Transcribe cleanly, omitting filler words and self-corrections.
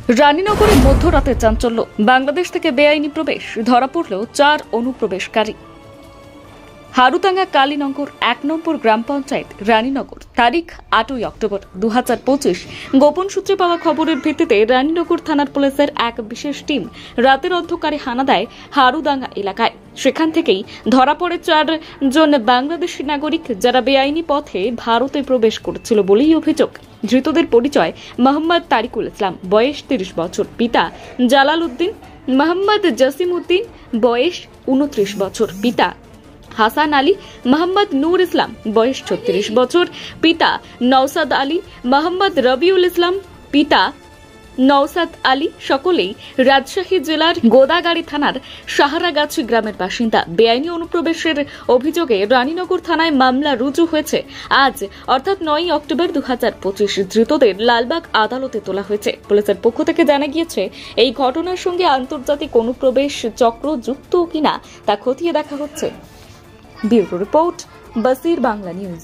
রানীনগরে মধ্যরাতে চাঞ্চল্য, বাংলাদেশ থেকে বেআইনি প্রবেশ, ধরা পড়ল 4 অনুপ্রবেশকারী। হারুদাঙ্গা কালীনগর 1 নম্বর গ্রাম পঞ্চায়েত, রানীনগর। তারিখ 8ই অক্টোবর 2025। গোপন সূত্রে পাওয়া খবরের ভিত্তিতে রানীনগর থানার পুলিশের এক বিশেষ টিম রাতের অন্ধকারে হানা দেয় হারুদাঙ্গা এলাকায়। সেখান থেকেই ধরা পড়ে 4 জন বাংলাদেশি নাগরিক, যারা বেআইনি পথে ভারতে প্রবেশ করেছিল বলেই অভিযোগ। ধৃতদের পরিচয় মোহাম্মদ তারিকুল ইসলাম, বয়স 30 বছর, পিতা জালাল উদ্দিন, মোহাম্মদ জসিম উদ্দিন, বয়স 29 বছর, পিতা হাসান আলী, মোহাম্মদ নূর ইসলাম, বয়স 36 বছর, পিতা নওসাদ আলী, মোহাম্মদ রবিউল ইসলাম, পিতা নওসাদ আলী। সকলেই রাজশাহী জেলার গোদাগাড়ি থানার সাহারাগাছি গ্রামের বাসিন্দা। বেআইনি অনুপ্রবেশের অভিযোগে রানীনগর থানায় মামলা রুজু হয়েছে আজ, অর্থাৎ 9ই অক্টোবর 2025। ধৃতদের লালবাগ আদালতে তোলা হয়েছে। পুলিশের পক্ষ থেকে জানা গিয়েছে, এই ঘটনার সঙ্গে আন্তর্জাতিক অনুপ্রবেশ চক্র যুক্ত কিনা তা খতিয়ে দেখা হচ্ছে। Bureau report, Basir Bangla news.